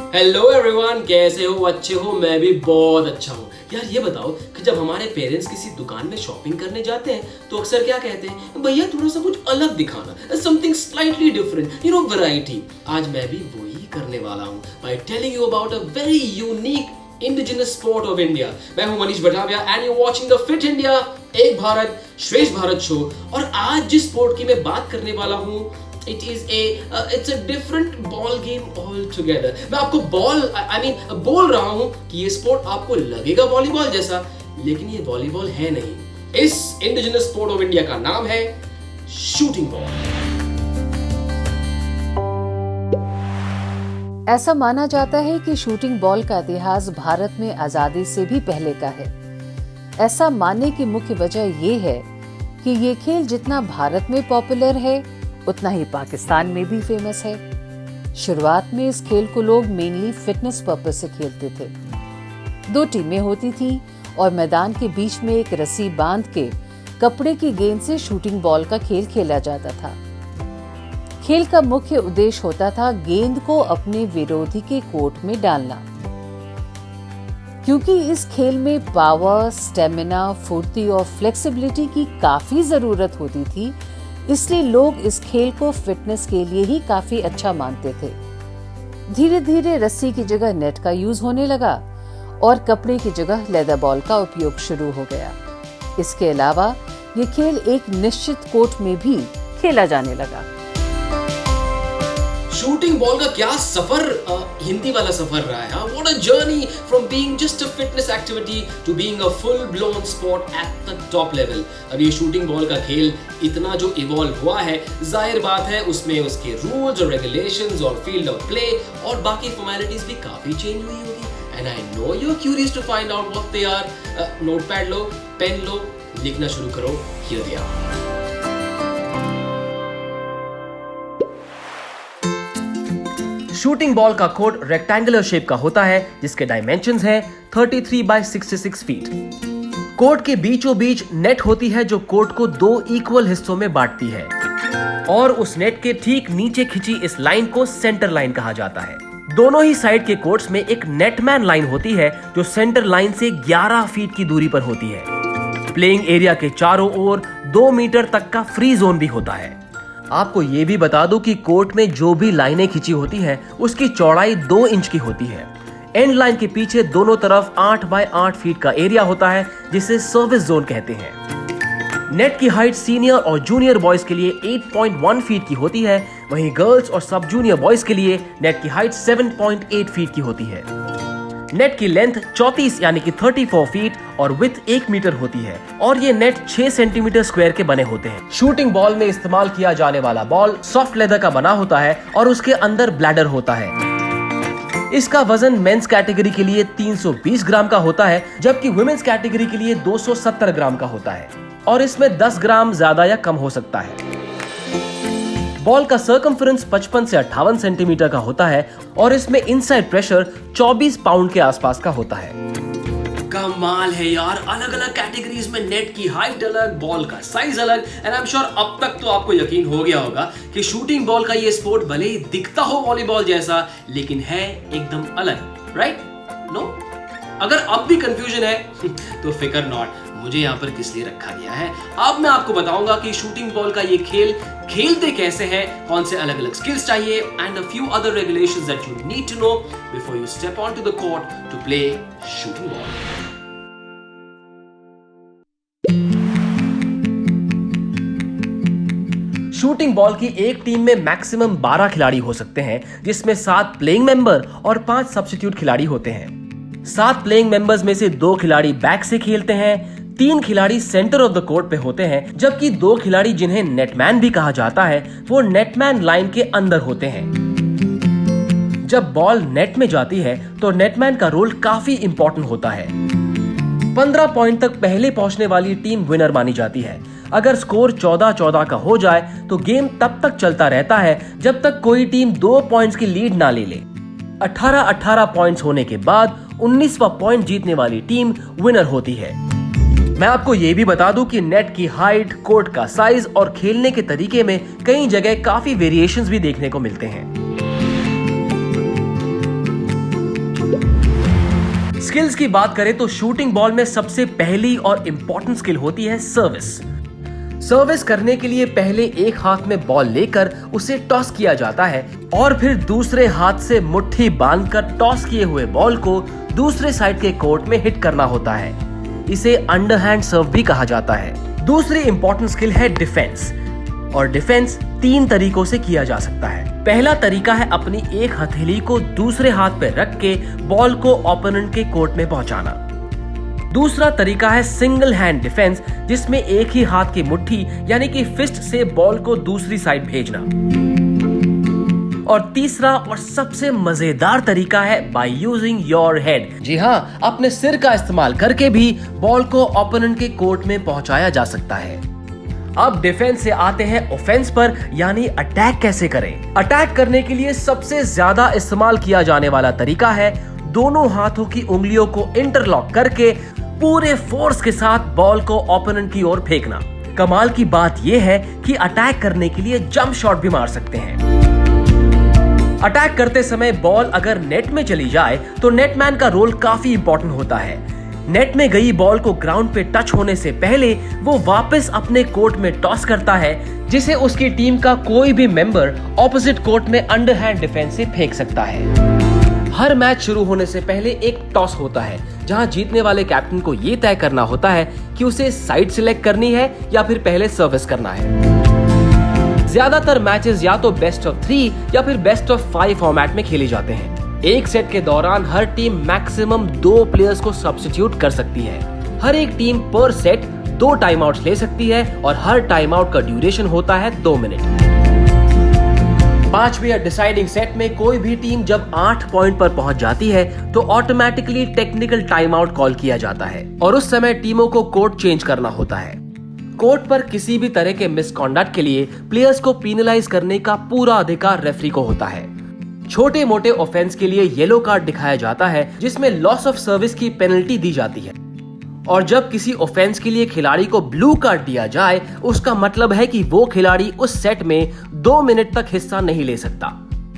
Hello everyone, कैसे हो? अच्छे हो? मैं भी बहुत अच्छा हूँ। यार ये बताओ कि जब हमारे पेरेंट्स किसी दुकान में शॉपिंग करने जाते हैं तो अक्सर क्या कहते हैं, भैया थोड़ा सा कुछ अलग दिखाना, समथिंग स्लाइटली डिफरेंट, वैरायटी। आज मैं भी वही करने वाला हूँ by telling you about a very unique indigenous sport of India. मैं हूँ Manish Bhatavia and you watching the Fit India Ek Bharat श्रेष्ठ भारत शो। और आज जिस स्पोर्ट की मैं बात करने वाला हूँ, it's a different ball game altogether। मैं आपको बोल रहा हूं कि ये स्पोर्ट आपको लगेगा वॉलीबॉल जैसा, लेकिन ये वॉलीबॉल है नहीं। इस इंडिजिनस स्पोर्ट ऑफ इंडिया का नाम है शूटिंग बॉल। ऐसा माना जाता है कि शूटिंग बॉल का इतिहास भारत में आजादी से भी पहले का है। ऐसा मानने की मुख्य वजह ये है कि ये खेल जितना भारत में पॉपुलर है उतना ही पाकिस्तान में भी फेमस है। शुरुआत में इस खेल को लोग मेनली फिटनेस पर्पस से खेलते थे। 2 टीमें होती थी और मैदान के बीच में एक रस्सी बांध के कपड़े की गेंद से शूटिंग बॉल का खेल खेला जाता था। खेल का मुख्य उद्देश्य होता था गेंद को अपने विरोधी के कोर्ट में डालना। क्योंकि इस खेल में पावर, स्टेमिना, फुर्ती और फ्लेक्सिबिलिटी की काफी जरूरत होती थी, इसलिए लोग इस खेल को फिटनेस के लिए ही काफी अच्छा मानते थे। धीरे धीरे रस्सी की जगह नेट का यूज होने लगा और कपड़े की जगह लेदर बॉल का उपयोग शुरू हो गया। इसके अलावा ये खेल एक निश्चित कोर्ट में भी खेला जाने लगा। शूटिंग बॉल का क्या सफर, हिंदी वाला सफर रहा है। What a journey from being just a fitness activity to being a full blown sport at the top level. अब ये शूटिंग बॉल का खेल इतना जो इवॉल्व हुआ है, जाहिर बात है उसमें उसके रूल्स और रेगुलेशंस और फील्ड ऑफ प्ले और बाकी फॉर्मेलिटीज भी काफी चेंज हुई होगी। And I know you are curious to find out what they are. Notepad लो, पेन लो, लिखना शुरू करो। Here they are. Shooting ball का कोर्ट रेक्टेंगुलर शेप का होता है, जिसके डायमेंशंस हैं 33 बाय 66 फीट। कोर्ट के बीचों बीच नेट होती है जो कोर्ट को 2 इक्वल हिस्सों में बांटती है, और उस नेट के ठीक नीचे खिंची इस लाइन को सेंटर लाइन कहा जाता है। दोनों ही साइड के कोर्ट्स में एक नेटमैन लाइन होती है जो सेंटर लाइन से 11 फीट की दूरी पर होती है। प्लेइंग एरिया के चारों ओर 2 मीटर तक का फ्री जोन भी होता है। आपको ये भी बता दूं कि कोर्ट में जो भी लाइनें खींची होती हैं, उसकी चौड़ाई 2 इंच की होती है। एंड लाइन के पीछे दोनों तरफ 8 बाय 8 फीट का एरिया होता है, जिसे सर्विस जोन कहते हैं। नेट की हाइट सीनियर और जूनियर बॉयज के लिए 8.1 फीट की होती है, वहीं गर्ल्स और सब जूनियर बॉयज के लिए नेट की हाइट 7.8 फीट की होती है। नेट की लेंथ 34 यानी कि 34 फीट और विड्थ 1 मीटर होती है, और ये नेट 6 सेंटीमीटर स्क्वायर के बने होते हैं। शूटिंग बॉल में इस्तेमाल किया जाने वाला बॉल सॉफ्ट लेदर का बना होता है और उसके अंदर ब्लैडर होता है। इसका वजन मेंस कैटेगरी के लिए 320 ग्राम का होता है, जबकि वुमेन्स कैटेगरी के लिए 270 ग्राम का होता है, और इसमें 10 ग्राम ज्यादा या कम हो सकता है। बॉल का सर्कमफ्रेंस 55 से 58 सेंटीमीटर का होता है, और इसमें इनसाइड प्रेशर 24 पाउंड के आसपास का होता है। कमाल है यार, अलग अलग कैटेगरीज में नेट की हाइट अलग, बॉल का साइज अलग। एंड आई एम श्योर अब तक तो आपको यकीन हो गया होगा कि शूटिंग बॉल का ये स्पोर्ट भले ही दिखता हो वॉलीबॉल जैसा, लेकिन है एकदम अलग, राइट? नो? अगर अब भी कंफ्यूजन है तो फिकर नॉट, मुझे यहाँ पर किस लिए रखा गया है। अब मैं आपको बताऊंगा कि शूटिंग बॉल का ये खेल खेलते कैसे हैं, कौन से अलग अलग स्किल्स चाहिए, and a few other regulations that you need to know before you step on to the court to play shooting ball. Shooting ball की एक टीम में मैक्सिमम 12 खिलाड़ी हो सकते हैं, जिसमें 7 प्लेइंग मेंबर और 5 सब्स्टिट्यूट खिलाड़ी होते हैं। 7 प्लेइंग मेंबर्स में से 2 खिलाड़ी बैक से खेलते हैं, 3 खिलाड़ी सेंटर ऑफ द कोर्ट पे होते हैं, जबकि 2 खिलाड़ी जिन्हें नेटमैन भी कहा जाता है, वो नेटमैन लाइन के अंदर होते हैं। जब बॉल नेट में जाती है तो नेटमैन का रोल काफी इंपॉर्टेंट होता है। 15 पॉइंट तक पहले पहुंचने वाली टीम विनर मानी जाती है। अगर स्कोर 14-14 का हो जाए तो गेम तब तक चलता रहता है जब तक कोई टीम 2 पॉइंट्स की लीड ना ले ले। 18-18 पॉइंट्स होने के बाद 19वां पॉइंट जीतने वाली टीम विनर होती है। मैं आपको ये भी बता दूं कि नेट की हाइट, कोर्ट का साइज और खेलने के तरीके में कई जगह काफी वेरिएशंस भी देखने को मिलते हैं। स्किल्स की बात करें तो शूटिंग बॉल में सबसे पहली और इंपॉर्टेंट स्किल होती है सर्विस। सर्विस करने के लिए पहले एक हाथ में बॉल लेकर उसे टॉस किया जाता है और फिर दूसरे हाथ से मुट्ठी बांधकर टॉस किए हुए बॉल को दूसरे साइड के कोर्ट में हिट करना होता है। इसे अंडरहैंड सर्व भी कहा जाता है। दूसरी इंपॉर्टेंट स्किल है डिफेंस, और डिफेंस 3 तरीकों से किया जा सकता है। पहला तरीका है अपनी एक हथेली को दूसरे हाथ पे रख के बॉल को ओपोनेंट के कोर्ट में पहुंचाना। दूसरा तरीका है सिंगल हैंड डिफेंस, जिसमें एक ही हाथ की मुट्ठी यानी कि फिस्ट से बॉल को दूसरी साइड भेजना। और तीसरा और सबसे मजेदार तरीका है बाय यूजिंग योर हेड। जी हाँ, अपने सिर का इस्तेमाल करके भी बॉल को ओपोनेंट के कोर्ट में पहुंचाया जा सकता है। अब डिफेंस से आते हैं ऑफेंस पर, यानी अटैक कैसे करें। अटैक करने के लिए सबसे ज्यादा इस्तेमाल किया जाने वाला तरीका है दोनों हाथों की उंगलियों को इंटरलॉक करके पूरे फोर्स के साथ बॉल को ओपोनेंट की ओर फेंकना। कमाल की बात यह है कि अटैक करने के लिए जंप शॉट भी मार सकते हैं। अटैक करते समय बॉल अगर नेट में चली जाए तो नेटमैन का रोल काफी इंपॉर्टेंट होता है। नेट में गई बॉल को ग्राउंड पे टच होने से पहले वो वापस अपने कोर्ट में टॉस करता है, जिसे उसकी टीम का कोई भी मेंबर ऑपोजिट कोर्ट में अंडरहैंड डिफेंस से फेंक सकता है। हर मैच शुरू होने से पहले एक टॉस होता है, जहां जीतने वाले कैप्टन को ये तय करना होता है कि उसे साइड सिलेक्ट करनी है या फिर पहले सर्विस करना है। ज्यादातर मैचेस या तो बेस्ट ऑफ 3 या फिर बेस्ट ऑफ 5 फॉर्मेट में खेले जाते हैं। एक सेट के दौरान हर टीम मैक्सिमम 2 प्लेयर्स को सब्स्टिट्यूट कर सकती है। हर एक टीम पर सेट 2 टाइम आउट्स ले सकती है और हर टाइम आउट का ड्यूरेशन होता है 2 मिनट। 5वें या डिसाइडिंग सेट में कोई भी टीम जब 8 पॉइंट पर पहुंच जाती है तो automatically technical time out call किया जाता है और उस समय टीमों को कोर्ट चेंज करना होता है। कोर्ट पर किसी भी तरह के मिसकॉन्डक्ट के लिए प्लेयर्स को पेनलाइज करने का पूरा अधिकार रेफरी को होता है। छोटे मोटे ऑफेंस के लिए येलो कार्ड दिखाया जाता है, जिसमें लॉस ऑफ सर्विस की पेनल्टी दी जाती है। और जब किसी ऑफेंस के लिए खिलाड़ी को ब्लू कार्ड दिया जाए, उसका मतलब है कि वो खिलाड़ी उस सेट में 2 मिनट तक हिस्सा नहीं ले सकता।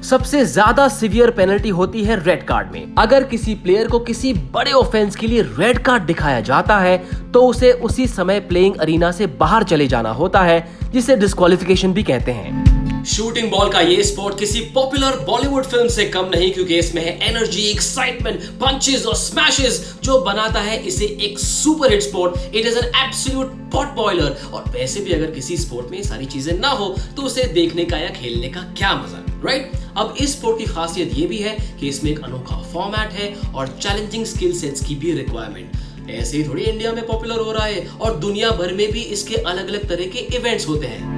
सबसे ज्यादा सीवियर पेनल्टी होती है रेड कार्ड में। अगर किसी प्लेयर को किसी बड़े ऑफेंस के लिए रेड कार्ड दिखाया जाता है तो उसे उसी समय प्लेइंग अरीना से बाहर चले जाना होता है, जिसे डिस्क्वालिफिकेशन भी कहते हैं। शूटिंग बॉल का ये स्पोर्ट किसी पॉपुलर बॉलीवुड फिल्म से कम नहीं, क्योंकि इसमें है एनर्जी, एक्साइटमेंट, पंचेस और स्मैशेस, जो बनाता है इसे एक super hit sport. It is an absolute pot boiler. और वैसे भी अगर किसी स्पोर्ट में ये सारी चीजें ना हो तो उसे देखने का या खेलने का क्या मजा, राइट? अब इस स्पोर्ट की खासियत ये भी है कि इसमें एक अनोखा फॉर्मेट है और चैलेंजिंग स्किल सेट्स की भी रिक्वायरमेंट। ऐसे ही थोड़ी इंडिया में पॉपुलर हो रहा है, और दुनिया भर में भी इसके अलग अलग तरह के इवेंट्स होते हैं।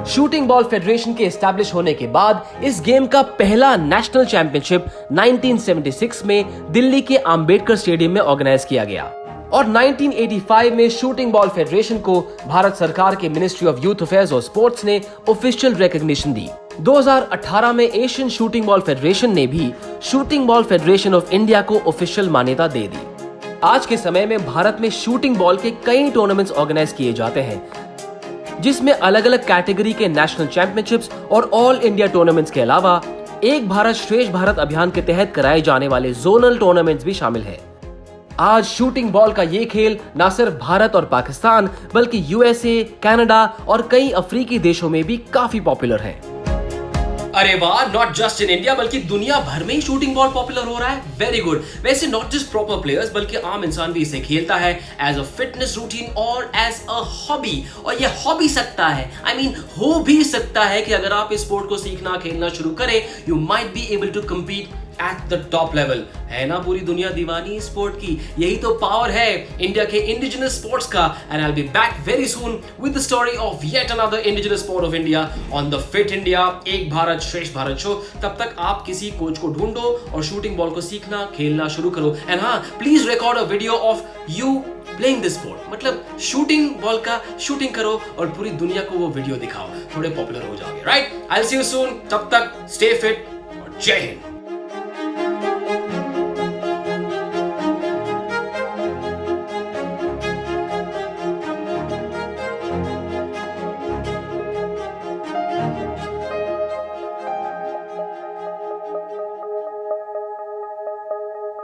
शूटिंग बॉल फेडरेशन के एस्टैब्लिश होने के बाद इस गेम का पहला नेशनल चैंपियनशिप 1976 में दिल्ली के अंबेडकर स्टेडियम में ऑर्गेनाइज किया गया और 1985 में शूटिंग बॉल फेडरेशन को भारत सरकार के मिनिस्ट्री ऑफ यूथ अफेयर्स और स्पोर्ट्स ने ऑफिशियल रिकॉग्निशन दी। 2018 में एशियन शूटिंग बॉल फेडरेशन ने भी shooting ball federation of India को ऑफिशियल मान्यता दे दी। आज के समय में भारत में शूटिंग बॉल के कई टूर्नामेंट्स ऑर्गेनाइज किए जाते हैं, जिसमें अलग अलग कैटेगरी के नेशनल चैंपियनशिप्स और ऑल इंडिया टूर्नामेंट्स के अलावा एक भारत श्रेष्ठ भारत अभियान के तहत कराए जाने वाले जोनल टूर्नामेंट्स भी शामिल है। आज शूटिंग बॉल का ये खेल न सिर्फ भारत और पाकिस्तान बल्कि यूएसए, कनाडा और कई अफ्रीकी देशों में भी काफी पॉपुलर है। अरे वाह, नॉट जस्ट इन इंडिया बल्कि दुनिया भर में ही शूटिंग बॉल पॉपुलर हो रहा है। Very good. वैसे नॉट जस्ट प्रॉपर प्लेयर्स बल्कि आम इंसान भी इसे खेलता है एज अ फिटनेस रूटीन और एज अ हॉबी। और ये हो भी सकता है, हो भी सकता है कि अगर आप इस स्पोर्ट को सीखना खेलना शुरू करें, you might be able to compete at the top level. है ना पूरी दुनिया दीवानी स्पोर्ट की। यही तो पावर है इंडिया के इंडिजिनस स्पोर्ट्स का। And I will be back very soon with the story of yet another indigenous sport of India on the Fit India Ek Bharat श्रेष्ठ भारत शो। तब तक आप किसी कोच को ढूंढो और शूटिंग बॉल को सीखना खेलना शुरू करो। एंड हाँ, please record a video of you playing this sport, मतलब शूटिंग बॉल का शूटिंग करो और पूरी दुनिया को वो वीडियो दिखाओ। थोड़े पॉपुलर हो जाओगे, right? I will see you soon. तब तक स्टे फिट और जय हिंद।